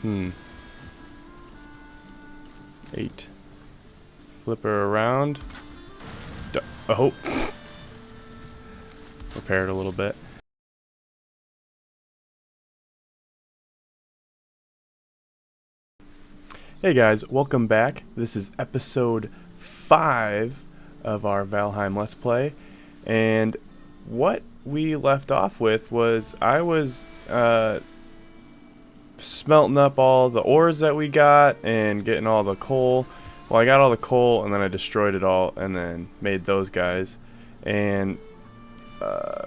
Hmm. 8. Flip her around. Oh. Repair it a little bit. Hey guys, welcome back. This is episode 5 of our Valheim Let's Play. And what we left off with was I was smelting up all the ores that we got and getting all the coal. Well, I got all the coal and then I destroyed it all and then made those guys. And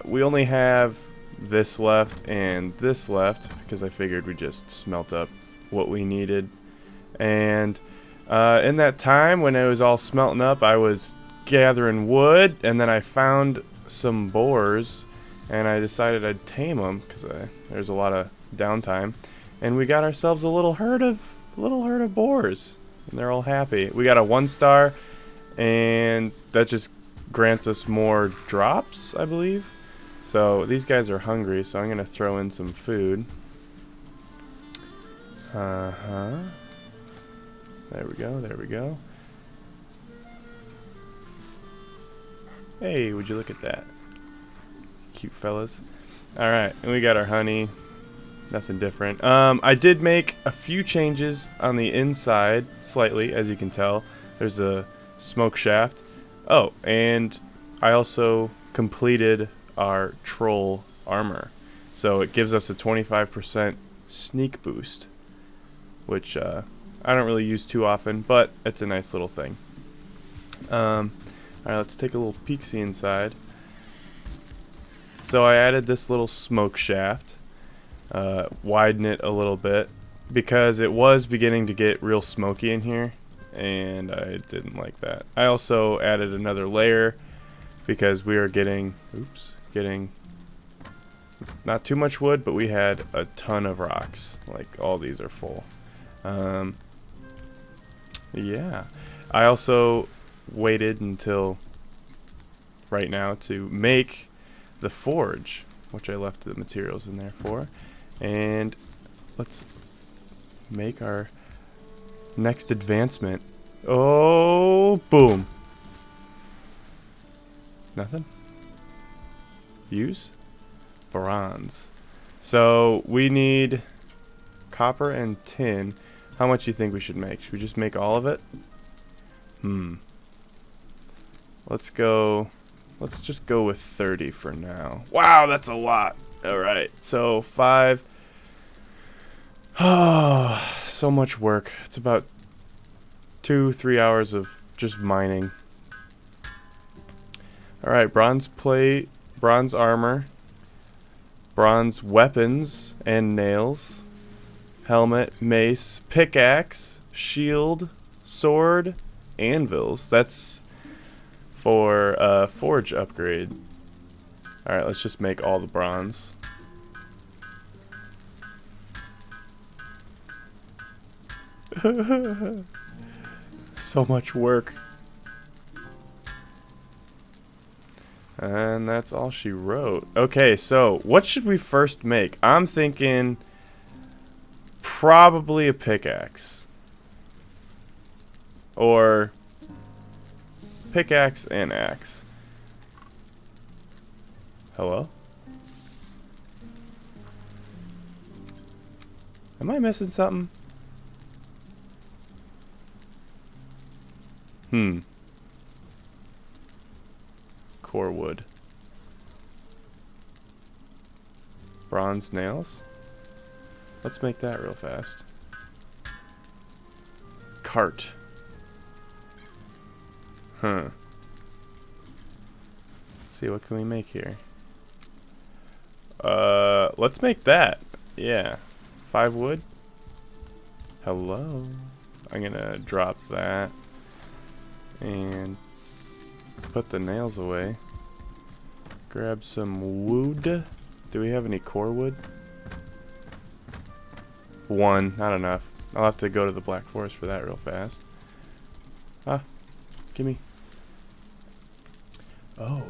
we only have this left and this left because I figured we just smelt up what we needed. And in that time when it was all smelting up, I was gathering wood, and then I found some boars, and I decided I'd tame them because there's a lot of downtime, and we got ourselves a little herd of boars, and they're all happy. We got a 1-star, and that just grants us more drops, I believe. So these guys are hungry, so I'm gonna throw in some food. There we go, there we go. Hey, would you look at that? Cute fellas. Alright, and we got our honey. Nothing different. I did make a few changes on the inside, slightly, as you can tell. There's a smoke shaft. Oh, and I also completed our troll armor. So it gives us a 25% sneak boost, which I don't really use too often, but it's a nice little thing. Alright, let's take a little peek-see inside. So I added this little smoke shaft, widen it a little bit, because it was beginning to get real smoky in here, and I didn't like that. I also added another layer, because we are getting not too much wood, but we had a ton of rocks. Like, all these are full. Yeah. I also waited until right now to make the forge, which I left the materials in there for. And let's make our next advancement. Oh, boom. Nothing? Use? Bronze. So we need copper and tin. How much do you think we should make? Should we just make all of it? Let's just go with 30 for now. Wow, that's a lot. Alright, so 5. Oh, so much work. It's about 2-3 hours of just mining. Alright, bronze plate, bronze armor, bronze weapons and nails, helmet, mace, pickaxe, shield, sword, anvils. That's for forge upgrade. Alright, let's just make all the bronze. So much work. And that's all she wrote. Okay, so what should we first make? I'm thinking probably a pickaxe. Or pickaxe and axe. Hello? Am I missing something? Core wood. Bronze nails? Let's make that real fast. Cart. Let's see, what can we make here? Let's make that. Yeah. 5 wood. Hello. I'm gonna drop that. And put the nails away. Grab some wood. Do we have any core wood? 1, not enough. I'll have to go to the Black Forest for that real fast. Ah, gimme. Oh.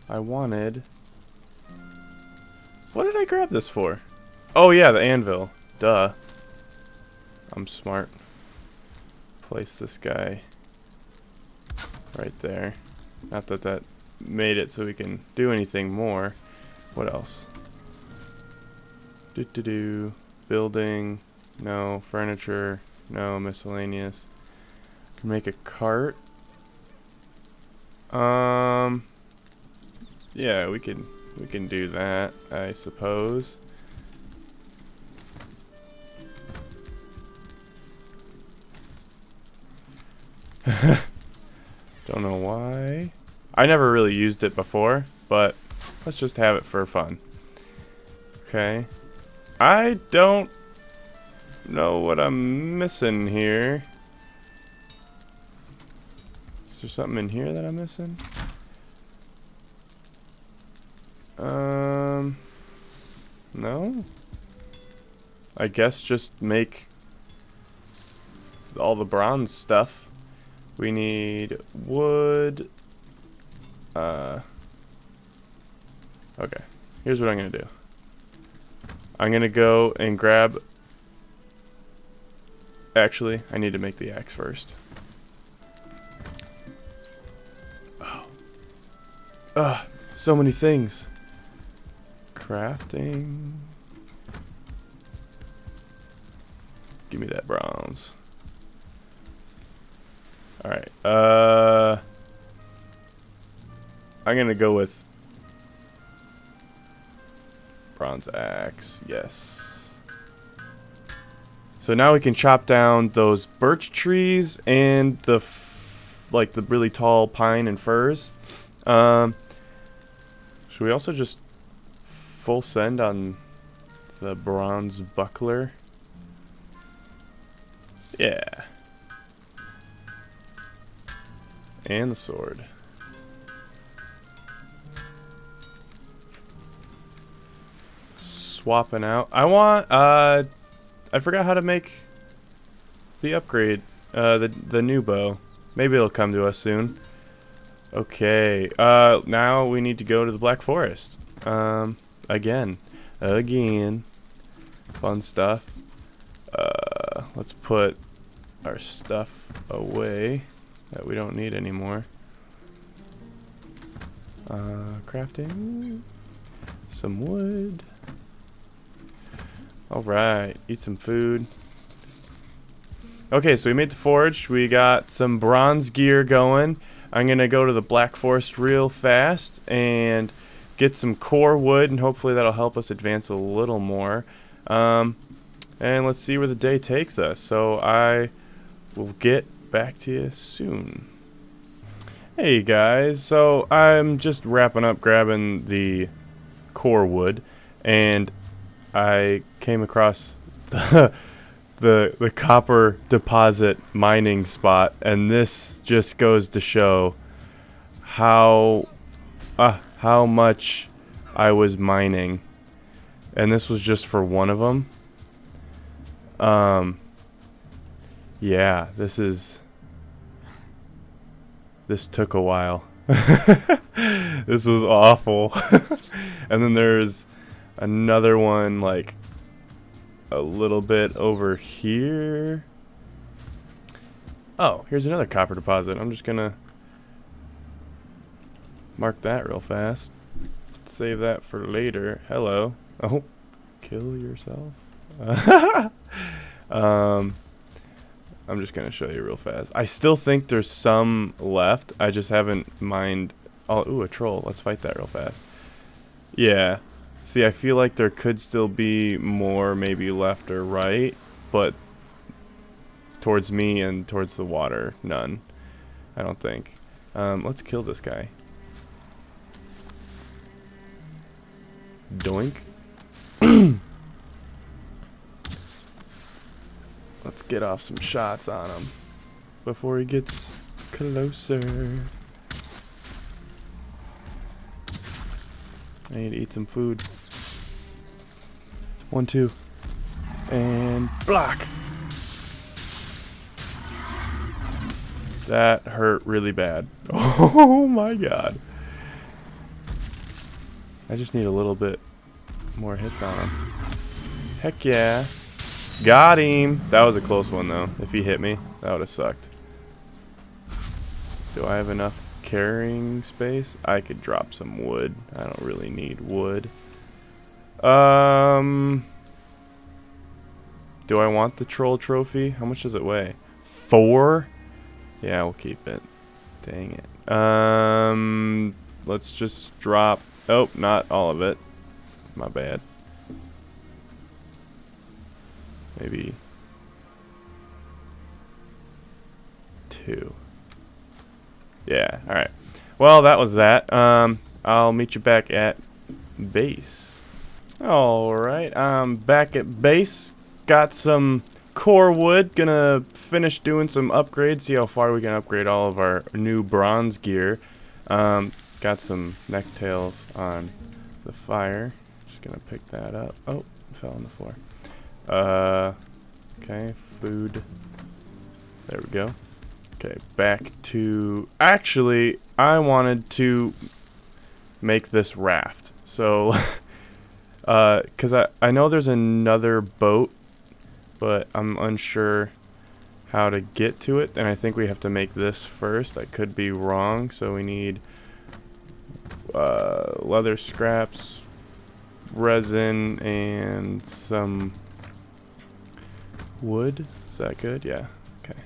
I wanted What did I grab this for? Oh yeah, the anvil. Duh. I'm smart. Place this guy right there. Not that that made it so we can do anything more. What else? Building. No. Furniture. No. Miscellaneous. Can make a cart. Yeah, we can do that, I suppose. Don't know why. I never really used it before, but let's just have it for fun. Okay. I don't know what I'm missing here. Is there something in here that I'm missing? No. I guess just make all the bronze stuff. We need wood. Okay. Here's what I'm gonna do. I'm gonna go and grab... Actually, I need to make the axe first. Oh. So many things. Crafting. Give me that bronze. Alright. I'm gonna go with bronze axe. Yes. So now we can chop down those birch trees and the like the really tall pine and firs. Should we also just full send on the bronze buckler? Yeah. And the sword. Swapping out. I want, I forgot how to make the upgrade, the new bow. Maybe it'll come to us soon. Okay, now we need to go to the Black Forest. Again. Fun stuff. Let's put our stuff away that we don't need anymore. Crafting. Some wood. Alright, eat some food. Okay, so we made the forge. We got some bronze gear going. I'm gonna go to the Black Forest real fast and get some core wood, and hopefully that'll help us advance a little more. And let's see where the day takes us. So I will get back to you soon. Hey guys, so I'm just wrapping up grabbing the core wood, and I came across the copper deposit mining spot, and this just goes to show how much I was mining, and this was just for one of them. Yeah, this took a while. This was awful. And then there's another one like a little bit over here. Oh, here's another copper deposit. I'm just gonna mark that real fast. Save that for later. Hello. Oh, kill yourself. I'm just gonna show you real fast. I still think there's some left. I just haven't mined. Oh, ooh, a troll. Let's fight that real fast. Yeah. See, I feel like there could still be more, maybe left or right, but towards me and towards the water, none. I don't think. Let's kill this guy. Doink. Let's get off some shots on him before he gets closer. I need to eat some food. 1, 2. And block! That hurt really bad. Oh my god. I just need a little bit more hits on him. Heck yeah. Got him. That was a close one, though. If he hit me, that would have sucked. Do I have enough carrying space? I could drop some wood. I don't really need wood. Do I want the troll trophy? How much does it weigh? 4? Yeah, we'll keep it. Dang it. Let's just drop... Oh, not all of it. My bad. Maybe 2. Yeah, alright. Well, that was that. I'll meet you back at base. Alright, I'm back at base. Got some core wood. Gonna finish doing some upgrades. See how far we can upgrade all of our new bronze gear. Got some necktails on the fire. Just gonna pick that up. Oh, fell on the floor. Okay, food. There we go. Okay, back to... Actually, I wanted to make this raft. So, because I know there's another boat, but I'm unsure how to get to it. And I think we have to make this first. I could be wrong. So we need leather scraps, resin, and some wood. Is that good? Yeah. Okay.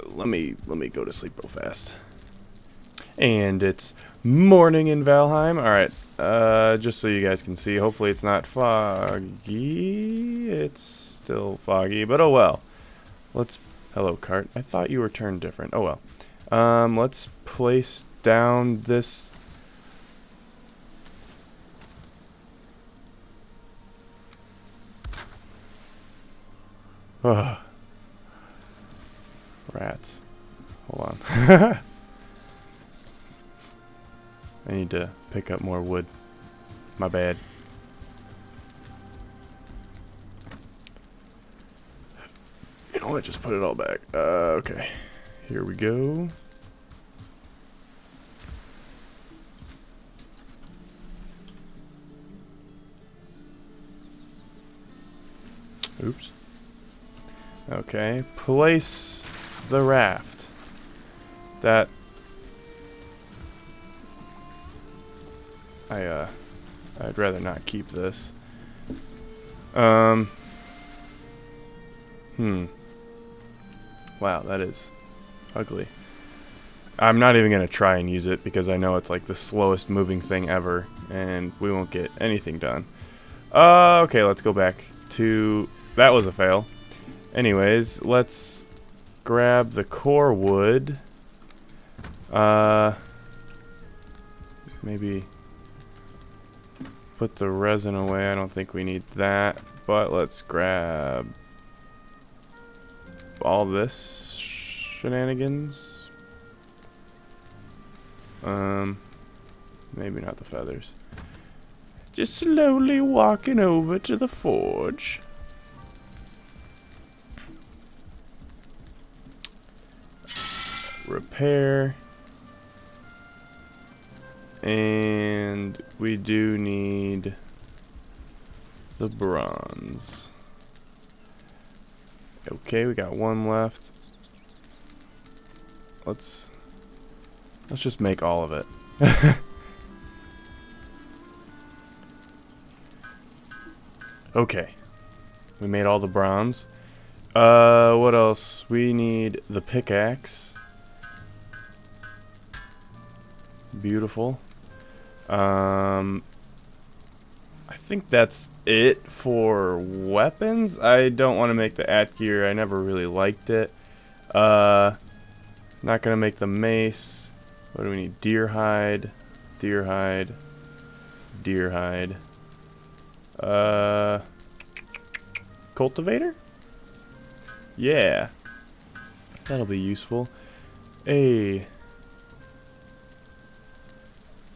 Let me go to sleep real fast. And it's morning in Valheim. All right. Just so you guys can see. Hopefully it's not foggy. It's still foggy, but oh well. Let's... Hello, cart. I thought you were turned different. Oh well. Let's place down this... Ugh. Rats. Hold on. I need to pick up more wood. My bad. You know what? Just put it all back. Okay. Here we go. Oops. Okay. Place the raft. That... I'd rather not keep this. Wow, that is ugly. I'm not even gonna try and use it because I know it's like the slowest moving thing ever and we won't get anything done. Okay, let's go back to... That was a fail. Anyways, let's grab the core wood. Maybe put the resin away. I don't think we need that, but let's grab all this shenanigans. Maybe not the feathers. Just slowly walking over to the forge. Repair. And we do need the bronze. Okay, we got one left. Let's just make all of it. Okay. We made all the bronze. What else? We need the pickaxe. Beautiful. I think that's it for weapons. I don't want to make the gear. I never really liked it. Not gonna make the mace. What do we need? Deer hide. Deer hide. Deer hide. Cultivator? Yeah. That'll be useful. Hey.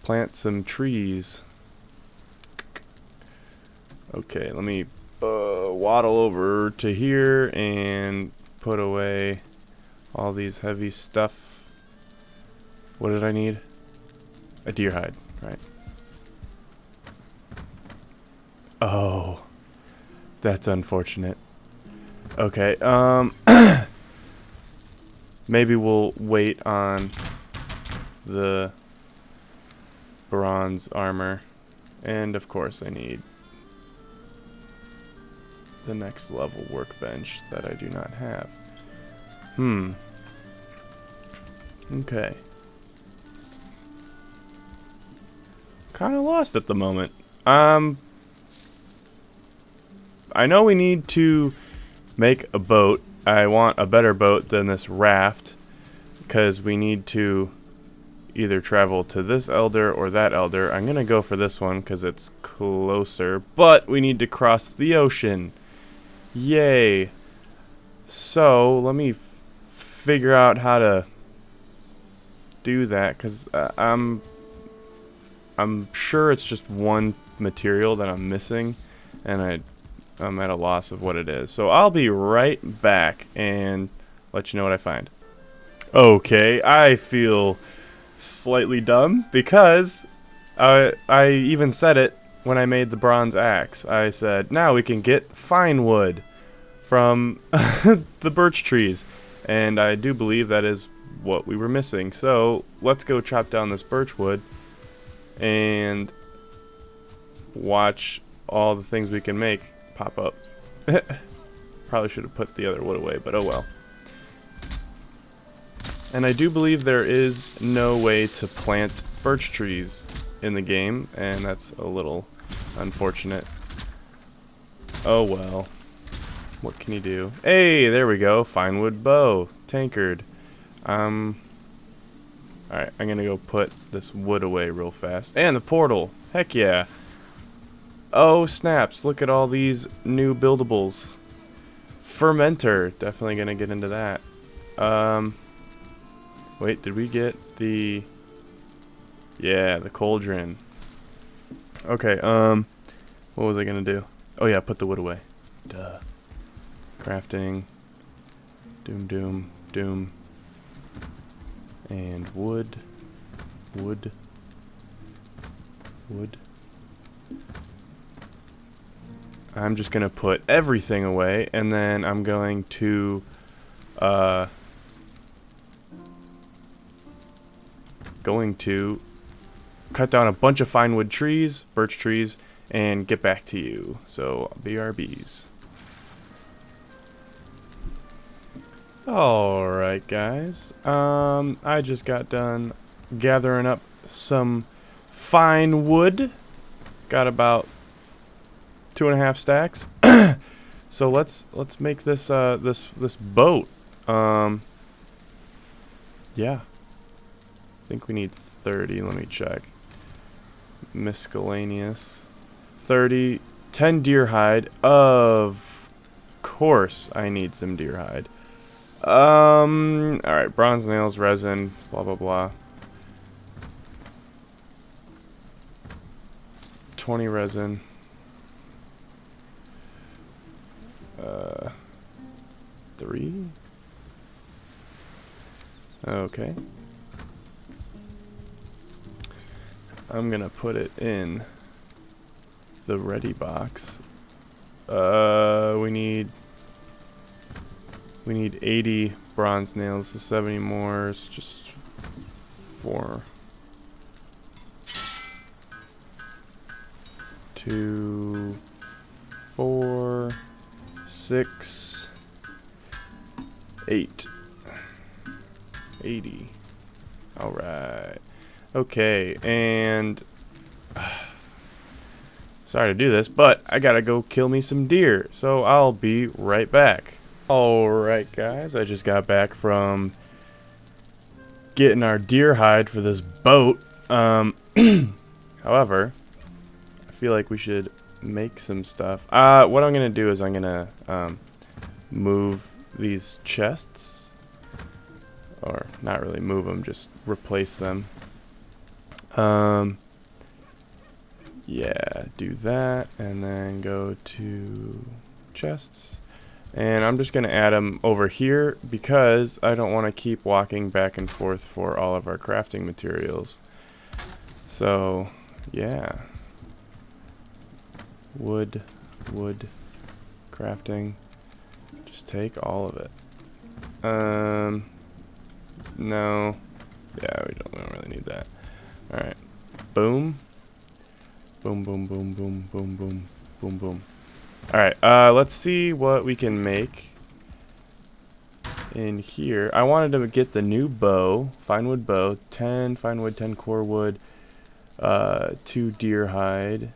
Plant some trees. Okay, let me waddle over to here and put away all these heavy stuff. What did I need? A deer hide, right? Oh, that's unfortunate. Okay, maybe we'll wait on the bronze armor. And of course I need the next level workbench that I do not have. Okay. Kind of lost at the moment. I know we need to make a boat. I want a better boat than this raft, because we need to either travel to this elder or that elder. I'm gonna go for this one because it's closer, but we need to cross the ocean. Yay. So let me figure out how to do that, because I'm sure it's just one material that I'm missing, and I'm at a loss of what it is. So I'll be right back and let you know what I find. Okay, I feel slightly dumb because I even said it when I made the bronze axe. I said, now we can get fine wood from the birch trees. And I do believe that is what we were missing. So let's go chop down this birch wood and watch all the things we can make pop up. Probably should have put the other wood away, but oh well. And I do believe there is no way to plant birch trees in the game, and that's a little unfortunate. Oh well. What can you do? Hey, there we go. Fine wood bow. Tankard. Alright, I'm gonna go put this wood away real fast. And the portal. Heck yeah. Oh, snaps. Look at all these new buildables. Fermenter. Definitely gonna get into that. Wait, did we get the... Yeah, the cauldron. Okay, what was I gonna do? Oh yeah, put the wood away. Duh. Crafting. Doom. And wood. I'm just gonna put everything away, and then I'm going to, cut down a bunch of fine wood trees, birch trees, and get back to you. So, BRBs. Alright guys, I just got done gathering up some fine wood. Got about 2.5 stacks. So let's make this this boat. Yeah. I think we need 30. Let me check. Miscellaneous. 30. 10 deer hide. Of course I need some deer hide. Alright, bronze nails, resin, blah blah blah. 20 resin. 3. Okay. I'm gonna put it in the ready box. We need 80 bronze nails, so 70 more is just 4. 2, 4, 6, 8. 80. Alright. Okay, and sorry to do this, but I gotta go kill me some deer, so I'll be right back. Alright guys, I just got back from getting our deer hide for this boat. However, I feel like we should make some stuff. What I'm gonna do is I'm gonna move these chests, or not really move them, just replace them. Yeah, do that, and then go to chests. And I'm just going to add them over here because I don't want to keep walking back and forth for all of our crafting materials. So, yeah. Wood crafting. Just take all of it. No. Yeah, we don't really need that. Alright. Boom. Boom, boom, boom, boom, boom, boom, boom, boom. Alright, let's see what we can make in here. I wanted to get the new bow, fine wood bow, 10 fine wood, 10 core wood, 2 deer hide.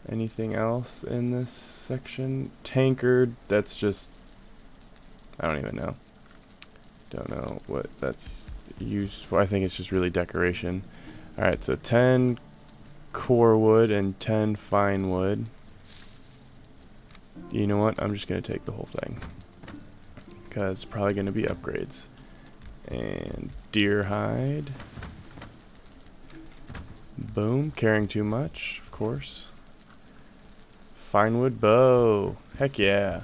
Anything else in this section? Tankard, that's just, I don't even know. Don't know what that's used for. I think it's just really decoration. Alright, so 10 core wood and 10 fine wood. You know what? I'm just going to take the whole thing. Because it's probably going to be upgrades. And deer hide. Boom. Carrying too much, of course. Fine wood bow. Heck yeah.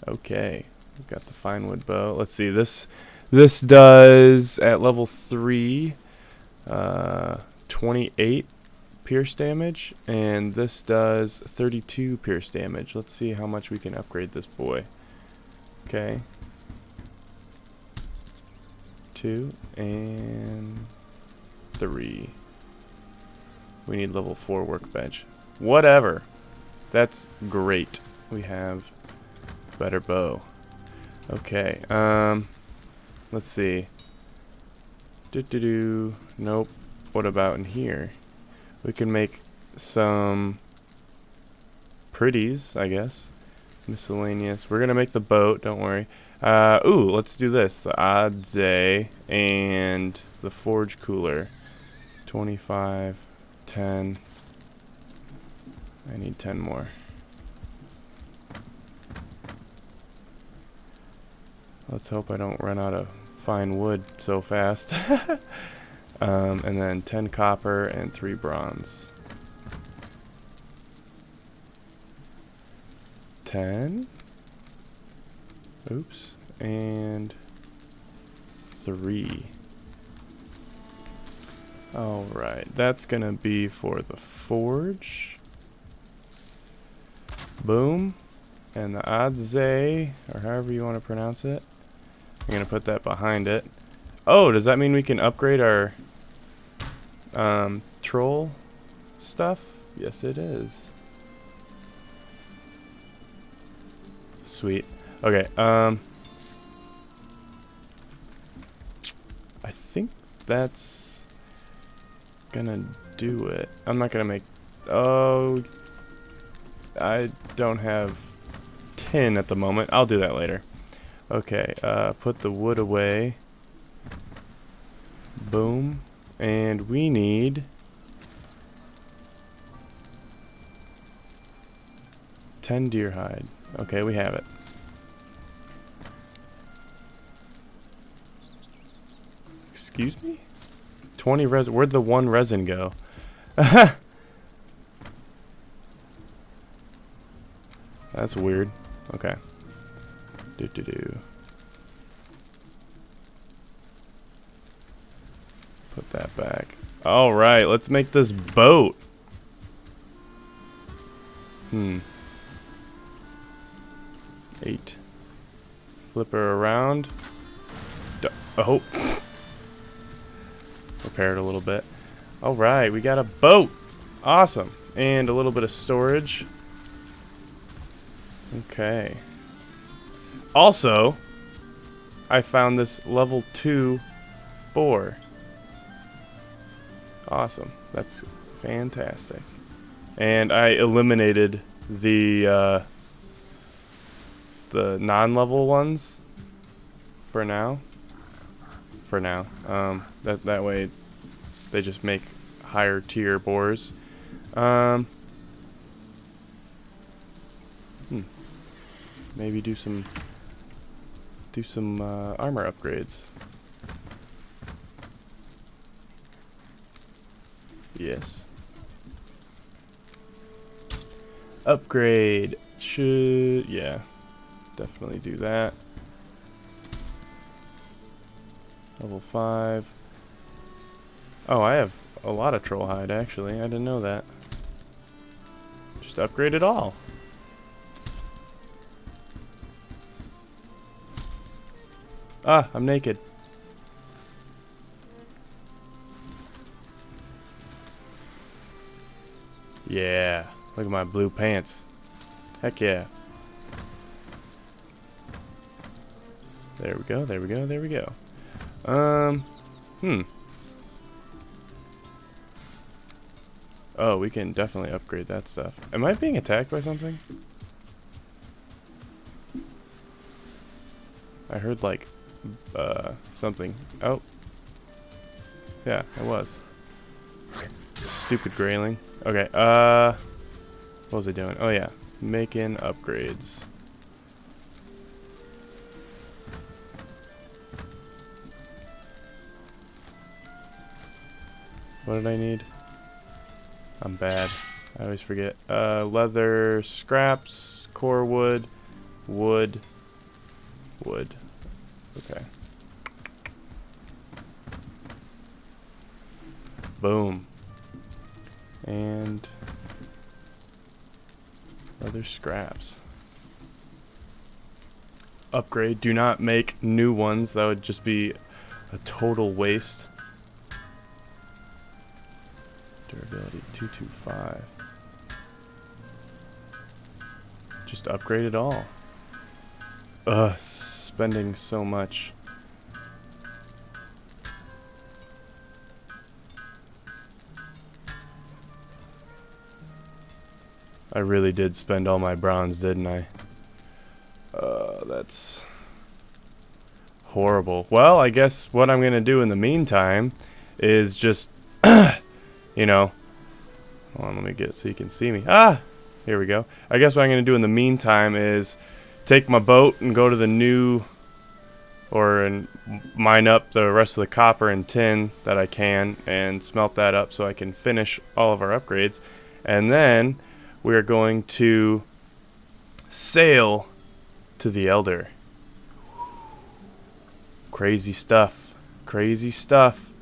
Okay. We've got the fine wood bow. Let's see. This does, at level 3, 28 pierce damage. And this does 32 pierce damage. Let's see how much we can upgrade this boy. Okay. 2 and 3. We need level 4 workbench. Whatever. That's great. We have better bow. Okay. Let's see. Nope. What about in here? We can make some pretties, I guess. Miscellaneous. We're gonna make the boat, don't worry. Ooh, let's do this. The Adze and the forge cooler. 25, 10. I need 10 more. Let's hope I don't run out of fine wood so fast. And then 10 copper and 3 bronze. 10. Oops. And 3. Alright, that's gonna be for the forge. Boom. And the Adze, or however you want to pronounce it. I'm gonna put that behind it. Oh, does that mean we can upgrade our troll stuff? Yes, it is. Sweet. Okay, I think that's gonna do it. I'm not gonna make... Oh, I don't have tin at the moment. I'll do that later. Okay, put the wood away. Boom. And we need 10 deer hide. Okay, we have it. Excuse me? 20 resin. Where'd the 1 resin go? That's weird. Okay. Put that back. Alright, let's make this boat. 8. Flip her around. Oh. Repair it a little bit. Alright, we got a boat. Awesome. And a little bit of storage. Okay. Also, I found this level 2 boar. Awesome. That's fantastic. And I eliminated the non-level ones for now. That way they just make higher tier boars. Maybe do some armor upgrades. Yes. Upgrade. Yeah. Definitely do that. Level 5. Oh, I have a lot of troll hide, actually. I didn't know that. Just upgrade it all. Ah, I'm naked. Yeah, look at my blue pants. Heck yeah. There we go, there we go, there we go. Oh, we can definitely upgrade that stuff. Am I being attacked by something? I heard like, something. Oh. Yeah, I was. Stupid grayling. Okay, what was I doing? Oh yeah, making upgrades. What did I need? I'm bad. I always forget. Leather, scraps, core wood, wood, wood. Okay. Boom. And leather scraps. Upgrade. Do not make new ones. That would just be a total waste. Durability 225. Just upgrade it all. Ugh, spending so much. I really did spend all my bronze, didn't I? That's horrible. Well, I guess what I'm gonna do in the meantime is just, you know, hold on, let me get it so you can see me. Ah, here we go. I guess what I'm gonna do in the meantime is take my boat and go to the new, and mine up the rest of the copper and tin that I can, and smelt that up so I can finish all of our upgrades, and then we are going to sail to the Elder. Crazy stuff. Crazy stuff.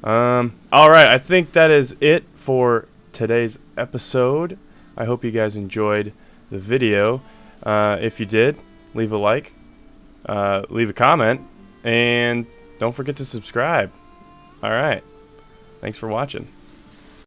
Alright, I think that is it for today's episode. I hope you guys enjoyed the video. If you did, leave a like, leave a comment, and don't forget to subscribe. Alright, thanks for watching.